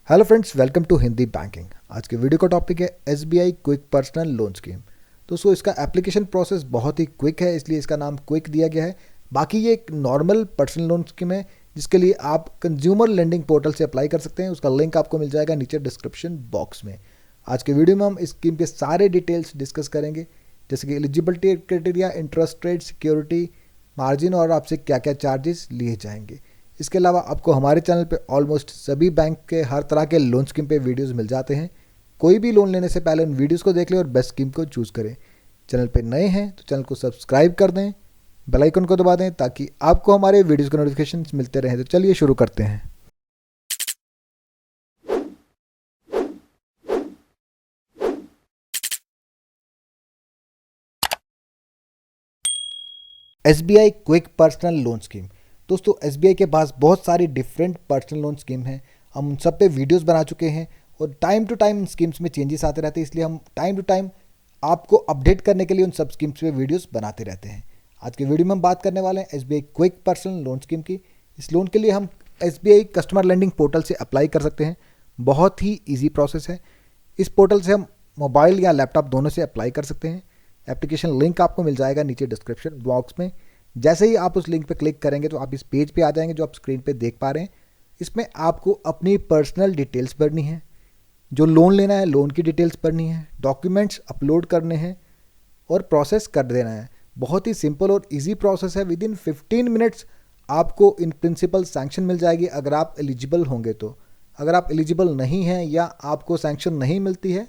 Hello friends, welcome to Hindi banking. आज के video का टॉपिक है SBI quick personal loan scheme. दोस्तों, इसका एप्लीकेशन प्रोसेस बहुत ही क्विक है, इसलिए इसका नाम क्विक दिया गया है। बाकी ये एक नॉर्मल पर्सनल लोन स्कीम है जिसके लिए आप कंज्यूमर लेंडिंग पोर्टल से अप्लाई कर सकते हैं। उसका लिंक आपको मिल जाएगा नीचे डिस्क्रिप्शन बॉक्स में। आज के वीडियो में हम इस स्कीम के सारे डिटेल्स डिस्कस करेंगे, जैसे कि eligibility criteria, interest rate, security, margin और आपसे क्या क्या चार्जेस लिए जाएंगे। इसके अलावा आपको हमारे चैनल पे ऑलमोस्ट सभी बैंक के हर तरह के लोन स्कीम पे वीडियोस मिल जाते हैं। कोई भी लोन लेने से पहले उन वीडियोस को देख लें और बेस्ट स्कीम को चूज़ करें। चैनल पे नए हैं तो चैनल को सब्सक्राइब कर दें, बेल आइकन को दबा दें ताकि आपको हमारे वीडियोस के नोटिफिकेशन मिलते रहें। तो चलिए शुरू करते हैं। SBI quick personal loan scheme. दोस्तों, एसबीआई के पास बहुत सारी डिफरेंट पर्सनल लोन स्कीम हैं। हम उन सब पे वीडियोस बना चुके हैं और टाइम टू टाइम इन स्कीम्स में चेंजेस आते रहते हैं, इसलिए हम टाइम टू टाइम आपको अपडेट करने के लिए उन सब स्कीम्स पे वीडियोस बनाते रहते हैं। आज के वीडियो में हम बात करने वाले हैं SBI quick personal loan scheme की। इस लोन के लिए हम एसबीआई कस्टमर लेंडिंग पोर्टल से अप्लाई कर सकते हैं। बहुत ही ईजी प्रोसेस है। इस पोर्टल से हम मोबाइल या लैपटॉप दोनों से अप्लाई कर सकते हैं। एप्लीकेशन लिंक आपको मिल जाएगा नीचे डिस्क्रिप्शन बॉक्स में। जैसे ही आप उस लिंक पे क्लिक करेंगे तो आप इस पेज पे आ जाएंगे जो आप स्क्रीन पे देख पा रहे हैं। इसमें आपको अपनी पर्सनल डिटेल्स भरनी है, जो लोन लेना है लोन की डिटेल्स भरनी है, डॉक्यूमेंट्स अपलोड करने हैं और प्रोसेस कर देना है। बहुत ही सिंपल और इजी प्रोसेस है। विद इन 15 मिनट्स आपको इन प्रिंसिपल सैंक्शन मिल जाएगी अगर आप एलिजिबल होंगे तो। अगर आप एलिजिबल नहीं हैं या आपको सैंक्शन नहीं मिलती है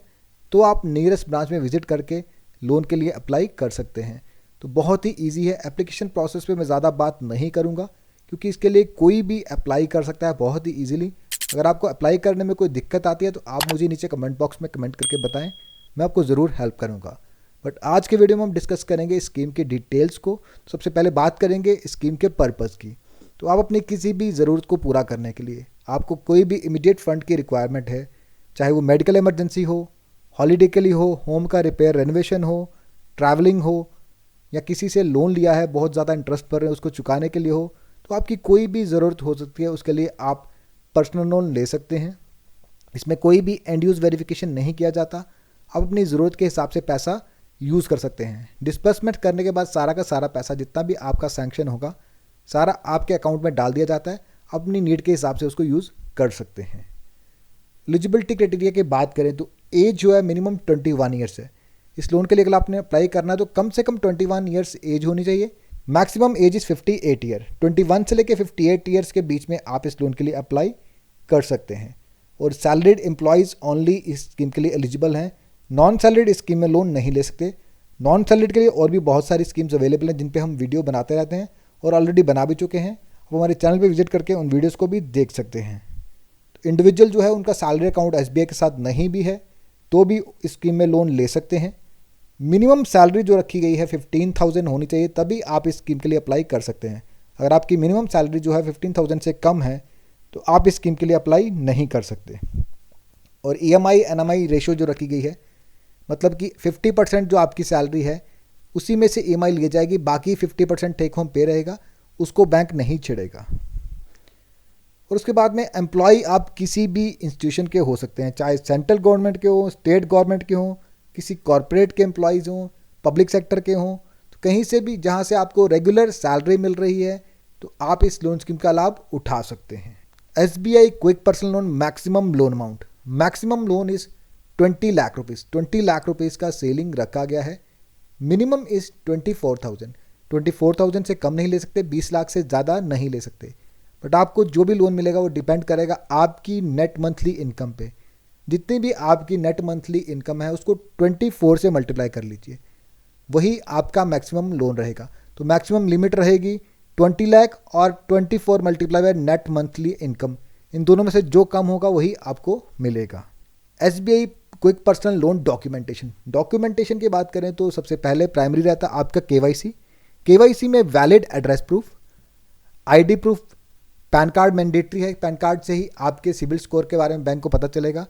तो आप नियरेस्ट ब्रांच में विजिट करके लोन के लिए अप्लाई कर सकते हैं। तो बहुत ही इजी है। एप्लीकेशन प्रोसेस पे मैं ज़्यादा बात नहीं करूँगा क्योंकि इसके लिए कोई भी अप्लाई कर सकता है बहुत ही इजीली। अगर आपको अप्लाई करने में कोई दिक्कत आती है तो आप मुझे नीचे कमेंट बॉक्स में कमेंट करके बताएं, मैं आपको ज़रूर हेल्प करूँगा। बट आज के वीडियो में हम डिस्कस करेंगे स्कीम के डिटेल्स को। सबसे पहले बात करेंगे स्कीम के पर्पज़ की। तो आप अपनी किसी भी ज़रूरत को पूरा करने के लिए आपको कोई भी इमीडिएट फ़ंड की रिक्वायरमेंट है, चाहे वो मेडिकल इमरजेंसी हो, हॉलीडे के लिए हो, होम का रिपेयर रेनोवेशन हो, ट्रैवलिंग हो, या किसी से लोन लिया है बहुत ज़्यादा इंटरेस्ट पर रहे उसको चुकाने के लिए हो, तो आपकी कोई भी ज़रूरत हो सकती है, उसके लिए आप पर्सनल लोन ले सकते हैं। इसमें कोई भी एंड यूज़ वेरिफिकेशन नहीं किया जाता। आप अपनी ज़रूरत के हिसाब से पैसा यूज़ कर सकते हैं। डिस्बर्समेंट करने के बाद सारा का सारा पैसा जितना भी आपका सैंक्शन होगा सारा आपके अकाउंट में डाल दिया जाता है। अपनी नीड के हिसाब से उसको यूज़ कर सकते हैं। एलिजिबिलिटी क्राइटेरिया की बात करें तो एज जो है मिनिमम 21 ईयर्स है। इस लोन के लिए अगर आपने अप्लाई करना है तो कम से कम 21 ईयर्स एज होनी चाहिए। Maximum age is 58 year. 21 से लेकर 58 ईयर्स के बीच में आप इस लोन के लिए अप्लाई कर सकते हैं। और सैलरीड एम्प्लॉयज़ ओनली इस स्कीम के लिए एलिजिबल हैं। नॉन सैलरीड इस स्कीम में लोन नहीं ले सकते। नॉन सैलरीड के लिए और भी बहुत सारी स्कीम्स अवेलेबल हैं जिन पे हम वीडियो बनाते रहते हैं और ऑलरेडी बना भी चुके हैं। आप हमारे चैनल पे विजिट करके उन वीडियोस को भी देख सकते हैं। तो इंडिविजुअल जो है उनका सैलरी अकाउंट एसबीआई के साथ नहीं भी है तो भी इस स्कीम में लोन ले सकते हैं। मिनिमम सैलरी जो रखी गई है 15,000 होनी चाहिए, तभी आप इस स्कीम के लिए अप्लाई कर सकते हैं। अगर आपकी मिनिमम सैलरी जो है 15,000 से कम है तो आप इस स्कीम के लिए अप्लाई नहीं कर सकते। और ईएमआई एनएमआई रेशो जो रखी गई है, मतलब कि 50% जो आपकी सैलरी है उसी में से ईएमआई ली जाएगी, बाकी 50% टेक होम पे रहेगा, उसको बैंक नहीं छेड़ेगा। और उसके बाद में एम्प्लॉय आप किसी भी इंस्टीट्यूशन के हो सकते हैं, चाहे सेंट्रल गवर्नमेंट के हों, स्टेट गवर्नमेंट के हों, किसी कॉरपोरेट के एम्प्लॉयज़ हों, पब्लिक सेक्टर के हों, तो कहीं से भी जहां से आपको रेगुलर सैलरी मिल रही है तो आप इस लोन स्कीम का लाभ उठा सकते हैं। SBI quick personal loan maximum loan amount, maximum loan is 20 lakh rupees. 20 lakh rupees का सेलिंग रखा गया है। Minimum is 24,000। 24,000 से कम नहीं ले सकते, 20 लाख से ज़्यादा नहीं ले सकते। बट आपको जो भी लोन मिलेगा वो डिपेंड करेगा आपकी नेट मंथली इनकम पे। जितनी भी आपकी नेट मंथली इनकम है उसको 24 से मल्टीप्लाई कर लीजिए, वही आपका मैक्सिमम लोन रहेगा। तो मैक्सिमम लिमिट रहेगी 20 लाख और 24 multiply by net monthly income. इन दोनों में से जो कम होगा वही आपको मिलेगा। SBI quick personal loan documentation की बात करें तो सबसे पहले प्राइमरी रहता है आपका केवाईसी में valid address proof, ID proof, pan card mandatory है। पैन कार्ड से ही आपके सिबिल स्कोर के बारे में बैंक को पता चलेगा।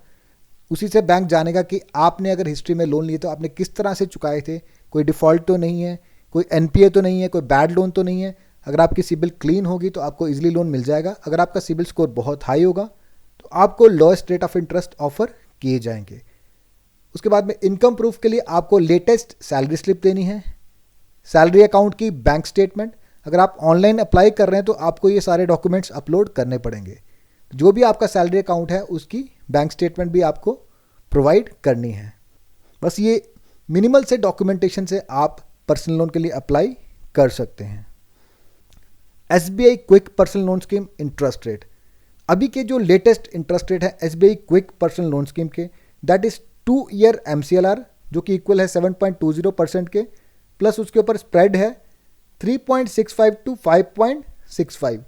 उसी से बैंक जानेगा कि आपने अगर हिस्ट्री में लोन लिए तो आपने किस तरह से चुकाए थे, कोई डिफ़ॉल्ट तो नहीं है, कोई एनपीए तो नहीं है, कोई बैड लोन तो नहीं है। अगर आपकी सिबिल क्लीन होगी तो आपको इजीली लोन मिल जाएगा। अगर आपका सिबिल स्कोर बहुत हाई होगा तो आपको lowest rate of interest offer किए जाएंगे। उसके बाद में इनकम प्रूफ के लिए आपको लेटेस्ट सैलरी स्लिप देनी है, सैलरी अकाउंट की बैंक स्टेटमेंट। अगर आप ऑनलाइन अप्लाई कर रहे हैं तो आपको ये सारे डॉक्यूमेंट्स अपलोड करने पड़ेंगे। जो भी आपका सैलरी अकाउंट है उसकी बैंक स्टेटमेंट भी आपको प्रोवाइड करनी है। बस ये मिनिमल से डॉक्यूमेंटेशन से आप पर्सनल लोन के लिए अप्लाई कर सकते हैं। SBI quick personal loan scheme interest rate, अभी के जो लेटेस्ट इंटरेस्ट रेट है SBI quick personal loan scheme के, दैट इज 2 ईयर MCLR जो कि इक्वल है 7.20% के, प्लस उसके ऊपर स्प्रेड है 3.65 टू 5.65।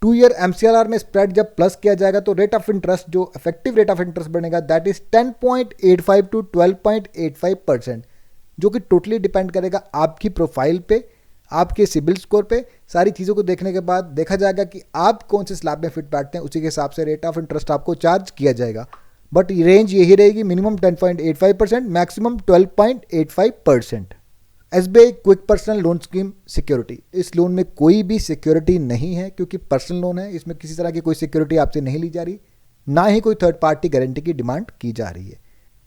2 ईयर MCLR में स्प्रेड जब प्लस किया जाएगा तो रेट ऑफ इंटरेस्ट, जो इफेक्टिव रेट ऑफ इंटरेस्ट बनेगा, दैट इज 10.85 टू 12.85%, जो कि टोटली डिपेंड करेगा आपकी प्रोफाइल पे, आपके सिबिल स्कोर पे। सारी चीज़ों को देखने के बाद देखा जाएगा कि आप कौन से स्लैब में फिट बैठते हैं, उसी के हिसाब से रेट ऑफ इंटरेस्ट आपको चार्ज किया जाएगा। बट रेंज यही रहेगी, minimum 10.85%, maximum 12.85%। SBI quick personal loan scheme security, इस लोन में कोई भी सिक्योरिटी नहीं है क्योंकि पर्सनल लोन है। इसमें किसी तरह की कोई सिक्योरिटी आपसे नहीं ली जा रही, ना ही कोई थर्ड पार्टी गारंटी की डिमांड की जा रही है।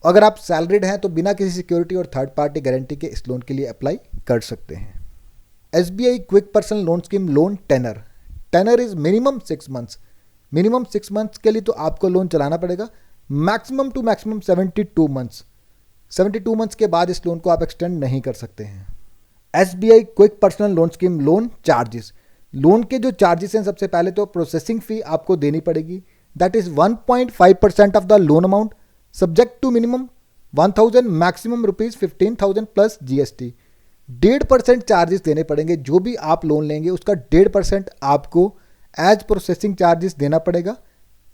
अगर आप सैलरीड हैं तो बिना किसी सिक्योरिटी और थर्ड पार्टी गारंटी के इस लोन के लिए अप्लाई कर सकते हैं। SBI quick personal loan scheme loan tenor is minimum 6 months. Minimum 6 months के लिए तो आपको लोन चलाना पड़ेगा, maximum to maximum 72 months. 72 months के बाद इस लोन को आप एक्सटेंड नहीं कर सकते हैं। SBI quick personal loan scheme loan charges, loan के जो चार्जेस हैं, सबसे पहले तो प्रोसेसिंग फी आपको देनी पड़ेगी, that is 1.5% of the loan amount, subject to minimum 1000, maximum ₹15,000 plus GST। 1.5% charges देने पड़ेंगे। जो भी आप लोन लेंगे उसका 1.5% आपको एज प्रोसेसिंग चार्जेस देना पड़ेगा।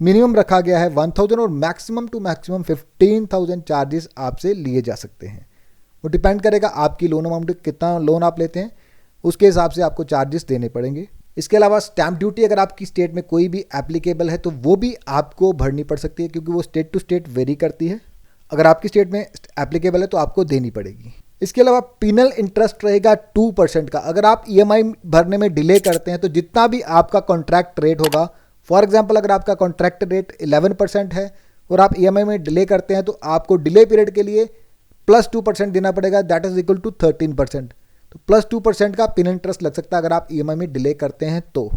मिनिमम रखा गया है 1000 और मैक्सिमम टू मैक्सिमम 15,000 चार्जेस आपसे लिए जा सकते हैं। वो डिपेंड करेगा आपकी लोन अमाउंट, कितना लोन आप लेते हैं, उसके हिसाब से आपको चार्जेस देने पड़ेंगे। इसके अलावा स्टैंप ड्यूटी अगर आपकी स्टेट में कोई भी एप्लीकेबल है तो वो भी आपको भरनी पड़ सकती है, क्योंकि वो स्टेट टू स्टेट वेरी करती है। अगर आपकी स्टेट में एप्लीकेबल है तो आपको देनी पड़ेगी। इसके अलावा पिनल इंटरेस्ट रहेगा 2% का। अगर आप EMI भरने में डिले करते हैं तो जितना भी आपका कॉन्ट्रैक्ट रेट होगा, फॉर एग्जांपल अगर आपका कॉन्ट्रैक्ट रेट 11% है और आप EMI में डिले करते हैं तो आपको डिले पीरियड के लिए प्लस 2% देना पड़ेगा, दैट इज इक्वल टू 13%। तो प्लस 2% का पिन इंटरेस्ट लग सकता है अगर आप EMI में डिले करते हैं तो।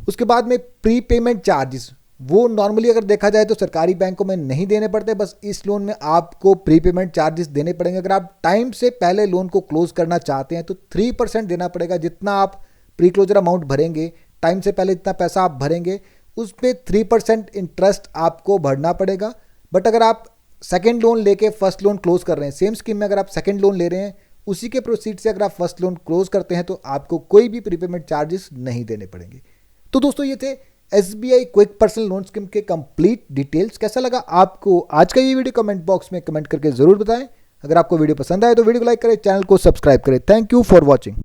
उसके बाद में प्री पेमेंट चार्जेस, वो नॉर्मली अगर देखा जाए तो सरकारी बैंकों में नहीं देने पड़ते, बस इस लोन में आपको प्री पेमेंट चार्जेस देने पड़ेंगे। अगर आप टाइम से पहले लोन को क्लोज करना चाहते हैं तो 3% देना पड़ेगा। जितना आप प्री क्लोजर अमाउंट भरेंगे, टाइम से पहले जितना पैसा आप भरेंगे, उस पर 3% इंटरेस्ट आपको भरना पड़ेगा। बट अगर आप सेकेंड लोन लेके फर्स्ट लोन क्लोज कर रहे हैं, सेम स्कीम में अगर आप सेकेंड लोन ले रहे हैं, उसी के प्रोसीड से अगर आप फर्स्ट लोन क्लोज करते हैं तो आपको कोई भी प्रीपेमेंट चार्जेस नहीं देने पड़ेंगे। तो दोस्तों ये थे SBI quick personal loan scheme के कंप्लीट डिटेल्स। कैसा लगा आपको आज का ये वीडियो? कमेंट बॉक्स में कमेंट करके जरूर बताएं। अगर आपको वीडियो पसंद आए तो वीडियो को लाइक करें, चैनल को सब्सक्राइब करें। Thank you for watching.